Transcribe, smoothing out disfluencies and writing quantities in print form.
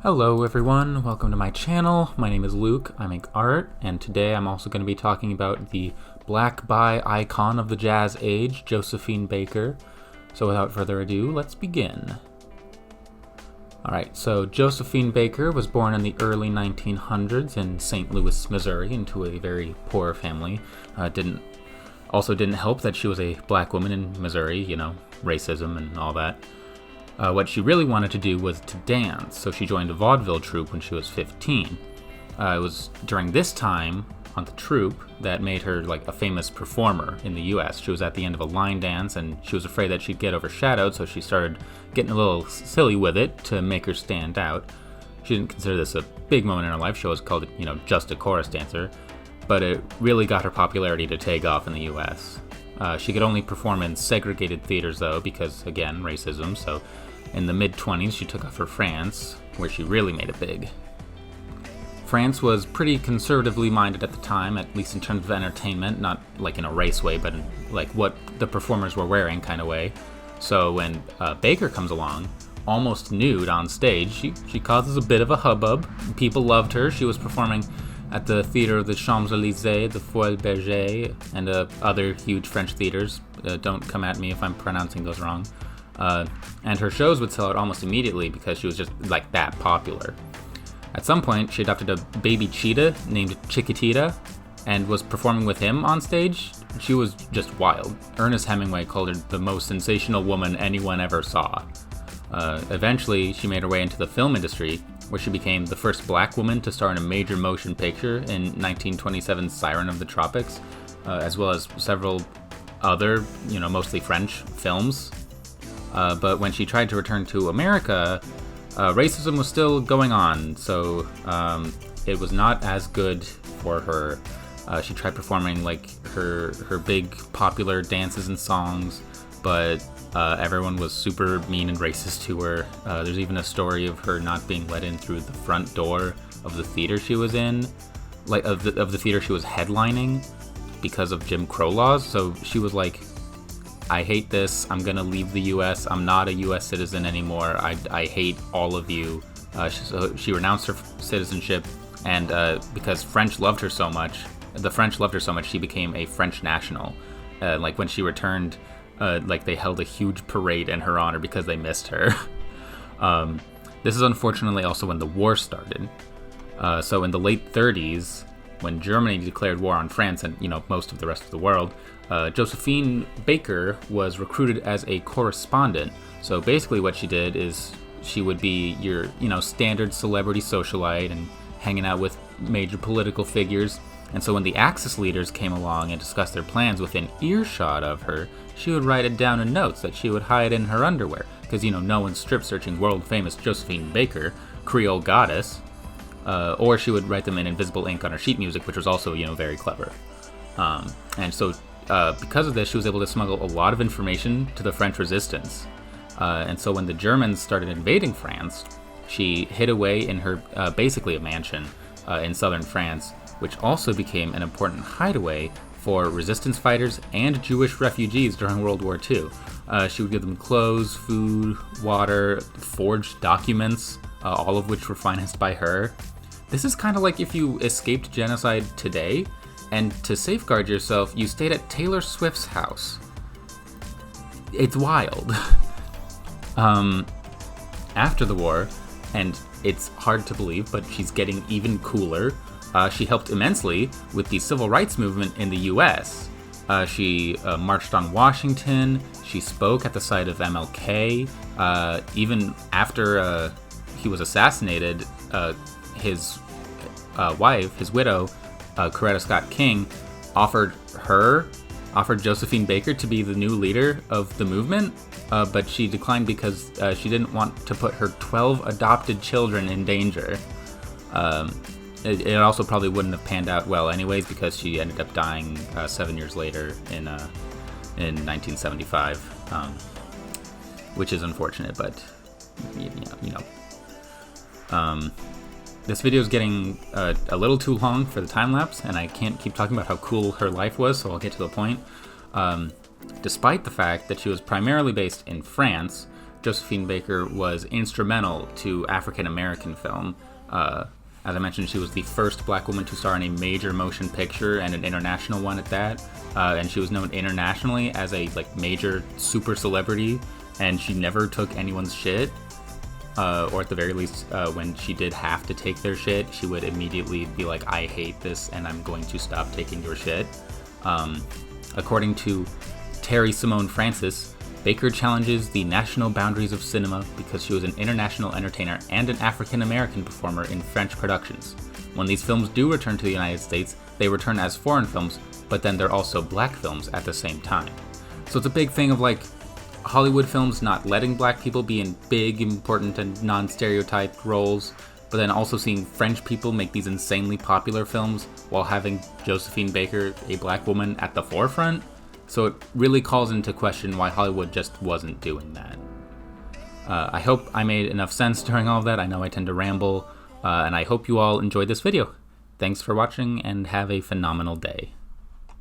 Hello everyone, welcome to my channel. My name is Luke, I make art, and today I'm also going to be talking about the black bi icon of the jazz age, Josephine Baker. So without further ado, let's begin. Alright, so Josephine Baker was born in the early 1900s in St. Louis, Missouri, into a very poor family. Didn't help that she was a black woman in Missouri, racism and all that. What she really wanted to do was to dance, so she joined a vaudeville troupe when she was 15. It was during this time on the troupe that made her like a famous performer in the US. She was at the end of a line dance and she was afraid that she'd get overshadowed, so she started getting a little silly with it to make her stand out. She didn't consider this a big moment in her life. She always called it, just a chorus dancer, but it really got her popularity to take off in the US. She could only perform in segregated theaters though, because again, racism, so in the mid-20s she took off for France, where she really made it big. France was pretty conservatively minded at the time, at least in terms of entertainment, not like in a race way, but in like what the performers were wearing kind of way. So when Baker comes along, almost nude on stage, she causes a bit of a hubbub. People loved her. She was performing at the Theatre of the Champs-Élysées, the Folie Bergère, and other huge French theaters. Don't come at me if I'm pronouncing those wrong. And her shows would sell out almost immediately because she was just like that popular. At some point, she adopted a baby cheetah named Chiquitita and was performing with him on stage. She was just wild. Ernest Hemingway called her the most sensational woman anyone ever saw. Eventually, she made her way into the film industry, where she became the first black woman to star in a major motion picture in 1927's Siren of the Tropics, as well as several other, mostly French films. But when she tried to return to America, racism was still going on, so it was not as good for her. She tried performing like her big popular dances and songs, but everyone was super mean and racist to her. There's even a story of her not being let in through the front door of the theater she was in, like of the theater she was headlining, because of Jim Crow laws. So she was like, I hate this, I'm gonna leave the US, I'm not a US citizen anymore, I hate all of you. So she renounced her citizenship, and because the French loved her so much, she became a French national. Like when she returned, they held a huge parade in her honor because they missed her. This is unfortunately also when the war started. So in the late 30s, when Germany declared war on France and most of the rest of the world, Josephine Baker was recruited as a correspondent. So basically what she did is she would be your standard celebrity socialite and hanging out with major political figures. And so when the Axis leaders came along and discussed their plans within earshot of her, she would write it down in notes that she would hide in her underwear, because no one's strip searching world famous Josephine Baker, Creole goddess. Or she would write them in invisible ink on her sheet music, which was also, very clever. And so because of this, she was able to smuggle a lot of information to the French resistance. And so when the Germans started invading France, she hid away in her, basically a mansion in southern France, which also became an important hideaway for resistance fighters and Jewish refugees during World War II. She would give them clothes, food, water, forged documents, all of which were financed by her. This is kind of like if you escaped genocide today, and to safeguard yourself, you stayed at Taylor Swift's house. It's wild. After the war, and it's hard to believe, but she's getting even cooler, she helped immensely with the civil rights movement in the US. She marched on Washington, she spoke at the site of MLK, even after he was assassinated, his wife, his widow, Coretta Scott King, offered Josephine Baker to be the new leader of the movement, but she declined because she didn't want to put her 12 adopted children in danger. It also probably wouldn't have panned out well anyways, because she ended up dying 7 years later in 1975, which is unfortunate, but this video is getting a little too long for the time lapse, and I can't keep talking about how cool her life was, so I'll get to the point. Despite the fact that she was primarily based in France, Josephine Baker was instrumental to African American film. As I mentioned, she was the first black woman to star in a major motion picture, and an international one at that. And she was known internationally as a major super celebrity, and she never took anyone's shit. Or at the very least, when she did have to take their shit, she would immediately be like, I hate this and I'm going to stop taking your shit. According to Terry Simone Francis, Baker challenges the national boundaries of cinema because she was an international entertainer and an African American performer in French productions. When these films do return to the United States, they return as foreign films, but then they're also black films at the same time. So it's a big thing of Hollywood films not letting black people be in big, important, and non-stereotyped roles, but then also seeing French people make these insanely popular films while having Josephine Baker, a black woman, at the forefront. So it really calls into question why Hollywood just wasn't doing that. I hope I made enough sense during all of that. I know I tend to ramble, and I hope you all enjoyed this video. Thanks for watching, and have a phenomenal day.